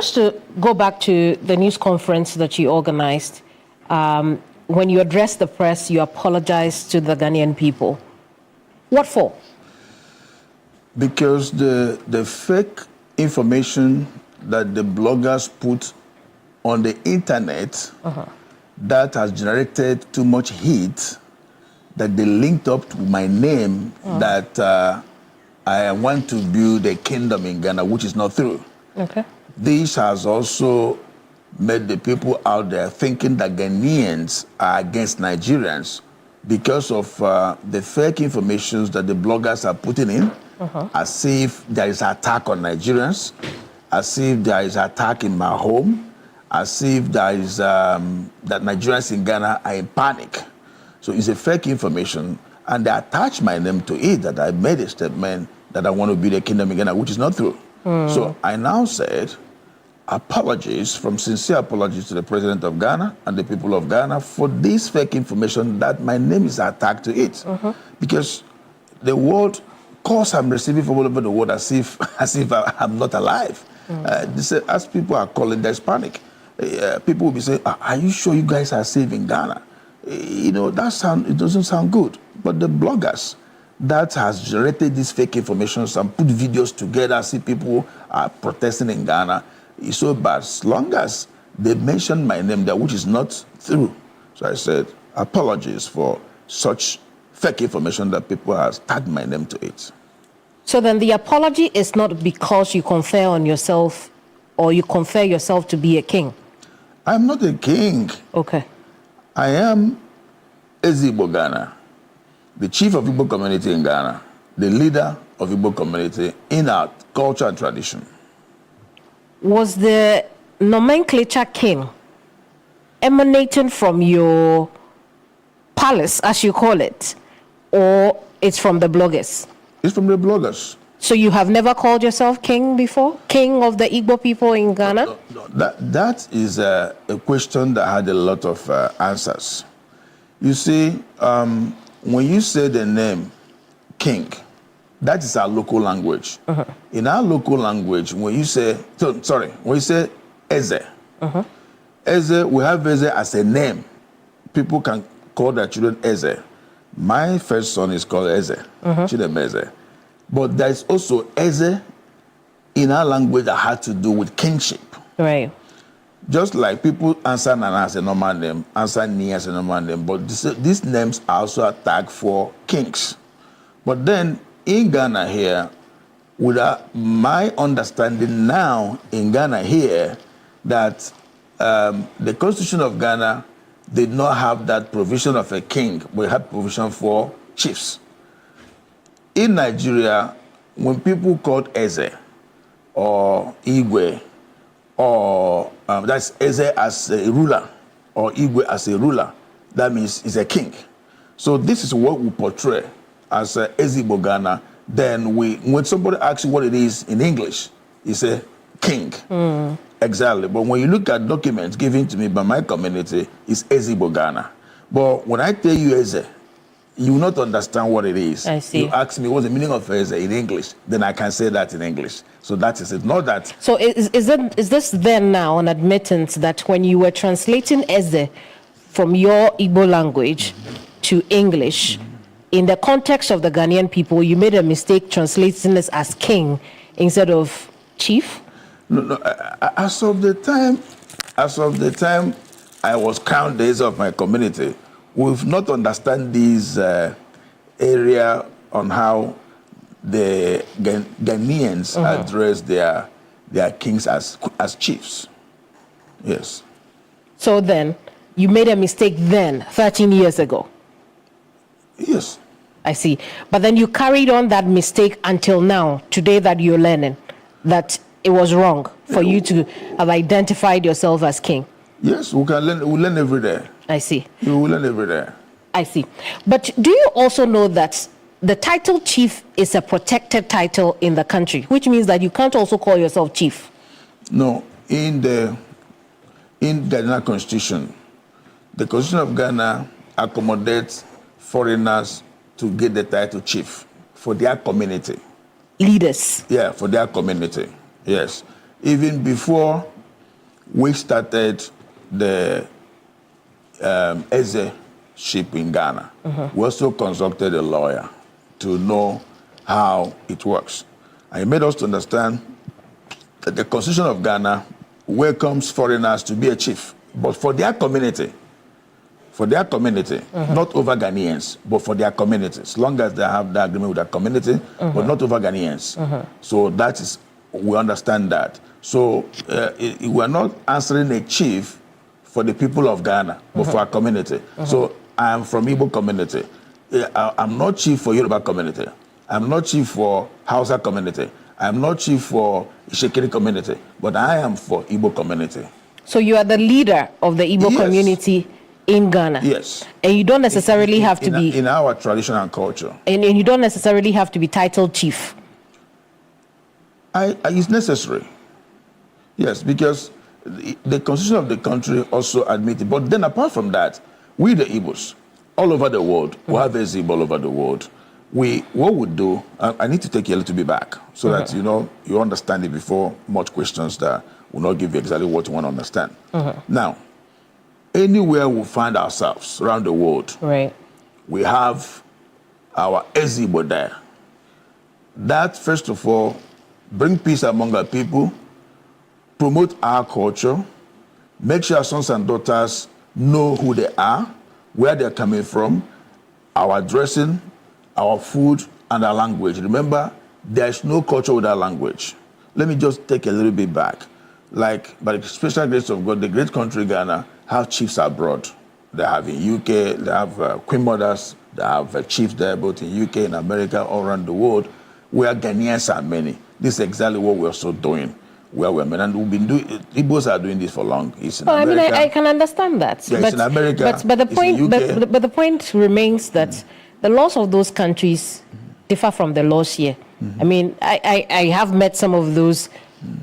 us to go back to the news conference that you organized. When you addressed the press, you apologized to the Ghanaian people. What for? Because the fake information that the bloggers put on the internet that has generated too much heat, that they linked up to my name, that I want to build a kingdom in Ghana, which is not true. Okay. This has also made the people out there thinking that Ghanaians are against Nigerians because of the fake information that the bloggers are putting in, as if there is an attack on Nigerians, as if there is an attack in my home, as if there is that Nigerians in Ghana are in panic. So it's a fake information, and they attach my name to it, that I made a statement that I want to build a kingdom in Ghana, which is not true. So I now said, sincere apologies to the president of Ghana and the people of Ghana for this fake information that my name is attached to it. Because the word calls I'm receiving from all over the world as if I'm not alive. As people are calling, there's panic. People will be saying, are you sure you guys are safe in Ghana? You know, it doesn't sound good. But the bloggers that has generated this fake information and put videos together, see people are protesting in Ghana, is so bad. As long as they mention my name there, which is not true. So I said, apologies for such fake information that people have tagged my name to it. So then the apology is not because you confer on yourself or you confer yourself to be a king? I'm not a king. Okay. I am Igbo Ghana, the chief of Igbo Community in Ghana, the leader of Igbo Community in our culture and tradition. Was the nomenclature king emanating from your palace, as you call it, or it's from the bloggers? It's from the bloggers. So you have never called yourself king before? King of the Igbo people in Ghana? No. That is a question that had a lot of answers. You see, when you say the name king, that is our local language. In our local language, when you say Eze, Eze, we have Eze as a name. People can call their children Eze. My first son is called Eze, Chidemeze. But there is also Eze in our language that had to do with kingship. Right. Just like people answer Nana as a normal name, answer Ni as a normal name, but these names are also a tag for kings. But then in Ghana here, with my understanding now in Ghana here, that the Constitution of Ghana did not have that provision of a king, but it had provision for chiefs. In Nigeria, when people called Eze or Igwe, or that's Eze as a ruler, or Igwe as a ruler, that means he's a king. So this is what we portray as Igbo Ghana. Then when somebody asks you what it is in English, you say king. Exactly. But when you look at documents given to me by my community, it's Igbo Ghana. But when I tell you Eze, you will not understand what it is. I see. You ask me what's the meaning of Eze in English, then I can say that in English. So that is it. Not that. So is this then now an admittance that when you were translating Eze from your Igbo language to English, in the context of the Ghanaian people, you made a mistake translating this as king instead of chief? No. As of the time I was crowned the Eze of my community, we've not understand this area on how the Ghanaians address their kings as chiefs. Yes. So then, you made a mistake then, 13 years ago? Yes. I see. But then you carried on that mistake until now, today that you're learning, that it was wrong for you to have identified yourself as king. Yes, we learn every day. I see. We will learn every day. I see. But do you also know that the title chief is a protected title in the country, which means that you can't also call yourself chief? No. In the Ghana Constitution, the Constitution of Ghana accommodates foreigners to get the title chief for their community. Leaders? Yeah, for their community, yes. Even before we started the Eze ship in Ghana. We also consulted a lawyer to know how it works. And he made us to understand that the Constitution of Ghana welcomes foreigners to be a chief, but for their community. Not over Ghanaians, but for their community, as long as they have the agreement with their community, but not over Ghanaians. So that is, we understand that. So we're not answering a chief for the people of Ghana, but for our community. So I am from Igbo community. I'm not chief for Yoruba community. I'm not chief for Hausa community. I'm not chief for Ishekiri community, but I am for Igbo community. So you are the leader of the Igbo community in Ghana? Yes. And you don't necessarily have to be... In our tradition and culture. And you don't necessarily have to be titled chief? It's necessary. Yes, because the constitution of the country also admits it. But then apart from that, we the Igbos, all over the world, we have a Igbo all over the world. What we do, I need to take you a little bit back so that you understand it before much questions that will not give you exactly what you want to understand. Now, anywhere we find ourselves around the world, we have our Ezigbo there. That, first of all, bring peace among our people, promote our culture, make sure our sons and daughters know who they are, where they're coming from, our dressing, our food, and our language. Remember, there's no culture without language. Let me just take a little bit back. Like, by the special grace of God, the great country Ghana have chiefs abroad. They have in UK, they have queen mothers, they have chiefs there, both in UK and America, all around the world, where Ghanaians are many. This is exactly what we're also doing. Where we're many. And we've been doing, Igbos are doing this for long. It's in America. I mean, I can understand that. Yeah, it's in America, but the point, in UK. but the point remains that the laws of those countries differ from the laws here. I mean, I have met some of those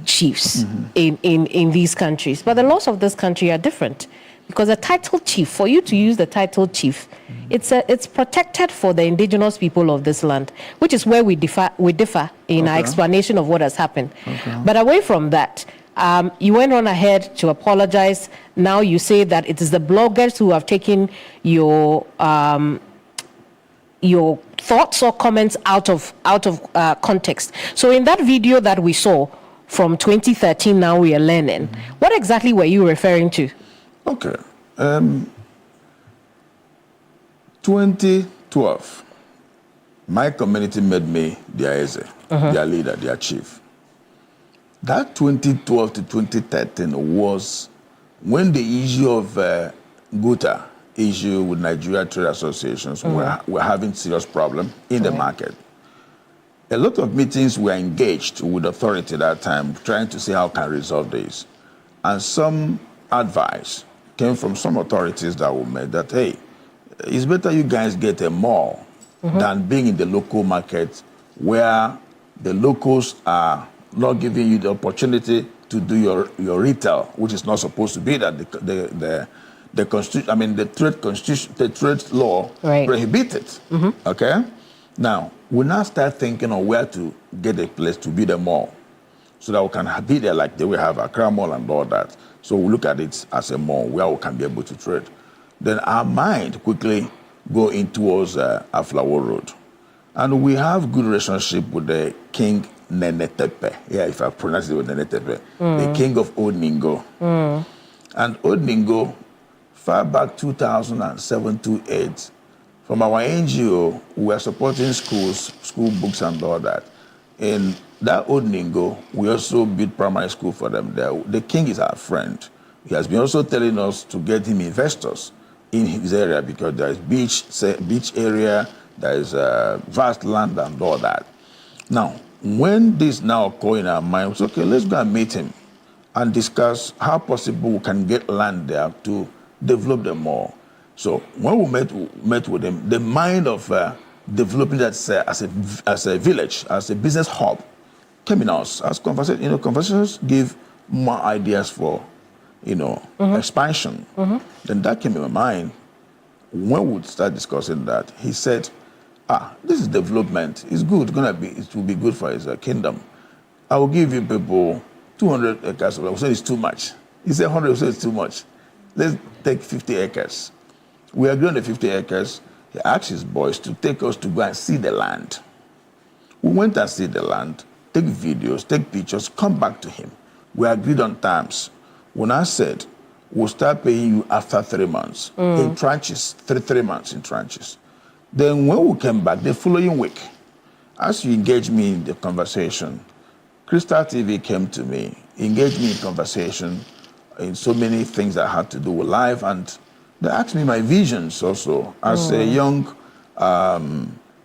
chiefs in these countries, but the laws of this country are different, because a title chief, for you to use the title chief, it's protected for the indigenous people of this land, which is where we differ in our explanation of what has happened. But away from that, you went on ahead to apologize. Now you say that it is the bloggers who have taken your thoughts or comments out of context. So in that video that we saw from 2013, now we are learning, what exactly were you referring to? Okay. 2012, my community made me their Eze, their leader, their chief. That 2012 to 2013 was when the issue of Guta issue with Nigeria Trade Associations were having serious problem in the market. A lot of meetings were engaged with authority at that time, trying to see how can resolve this. And some advice came from some authorities that were made that, hey, it's better you guys get a mall than being in the local market where the locals are not giving you the opportunity to do your retail, which is not supposed to be that the constitution, I mean, the trade law prohibited. Okay? Now, we now start thinking on where to get a place to build a mall so that we can be there like they will have Accra Mall and all that. So we look at it as a mall where we can be able to trade. Then our mind quickly go in towards Aflawo Road. And we have good relationship with the King Nenetepe. Yeah, if I pronounce it with Nenetepe. The king of Old Ningo. And Old Ningo, far back 2007 to 8, from our NGO, we were supporting schools, school books and all that. In that Old Ningo, we also built primary school for them there. The king is our friend. He has been also telling us to get him investors in his area because there is beach area, there is vast land and all that. Now, when this now occurred in our mind, we said, okay, let's go and meet him and discuss how possible we can get land there to develop them more. So when we met with him, the mind of developing that as a village, as a business hub, came in us as conversations. Conversations give more ideas for expansion. Then that came in my mind. When we would start discussing that, he said, this is development. It's good. It will be good for his kingdom. I will give you people 200 acres. I said it's too much. He said 100, so it's too much. Let's take 50 acres. We agreed on the 50 acres. He asked his boys to take us to go and see the land. We went and see the land, take videos, take pictures, come back to him. We agreed on terms. When I said, we'll start paying you after 3 months, in tranches, three months in tranches. Then when we came back the following week, as you engaged me in the conversation, Crystal TV came to me, engaged me in conversation in so many things that had to do with life, and they asked me my visions also as a young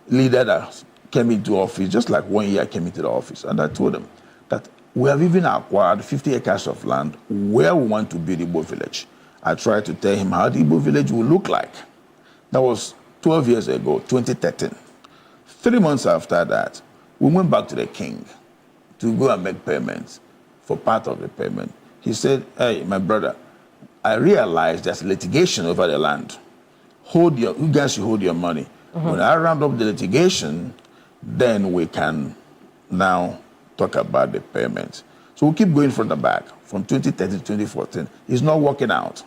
leader that came into office, just like 1 year I came into the office. And I told them that we have even acquired 50 acres of land where we want to build Igbo village. I tried to tell him how the Igbo village will look like. That was 12 years ago, 2013. 3 months after that, we went back to the king to go and make payments for part of the payment. He said, hey, my brother, I realized there's litigation over the land. You guys should hold your money. When I round up the litigation, then we can now talk about the payments. So we keep going from the back, from 2013 to 2014. It's not working out.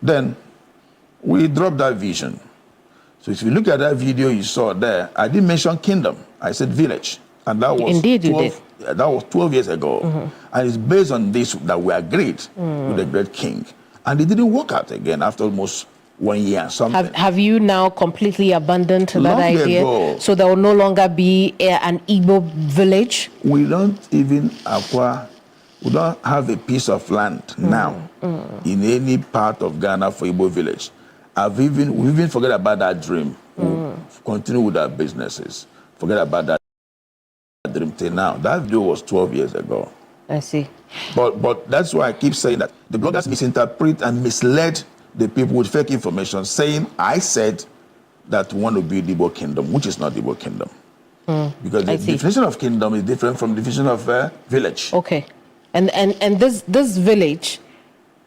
Then we dropped that vision. So if you look at that video you saw there, I didn't mention kingdom. I said village. And that was Indeed, 12, you did. That was 12 years ago. And it's based on this that we agreed with the great king. And it didn't work out again after almost 1 year and something. Have you now completely abandoned that Long idea? ago. So there will no longer be an Igbo village? We don't even acquire, we don't have a piece of land now in any part of Ghana for Igbo village. We even forget about that dream. We'll continue with our businesses. Forget about that dream till now. That video was 12 years ago. I see. But that's why I keep saying that the bloggers misinterpret and misled the people with fake information, saying I said that we want to build Igbo Kingdom, which is not Igbo Kingdom. Because the definition of kingdom is different from the definition of village. Okay. And this village,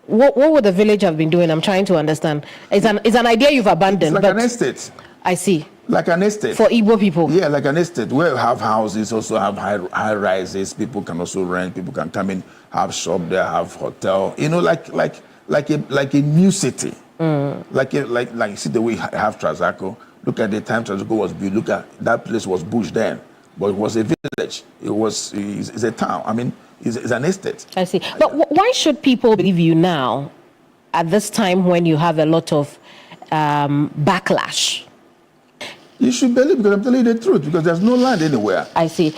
what would the village have been doing? I'm trying to understand. It's an idea you've abandoned. It's like an estate. I see. Like an estate. For Igbo people? Yeah, like an estate. We have houses, also have high rises. People can also rent. People can come in, have shop there, have hotel. You know, like a new city. Like you see the way we have Trazaco. Look at the time Trazaco was built. Look at that place was bush then, but it was a village. It's a town. I mean, it's an estate. I see. But why should people believe you now at this time when you have a lot of backlash? You should believe because I'm telling you the truth, because there's no land anywhere. I see.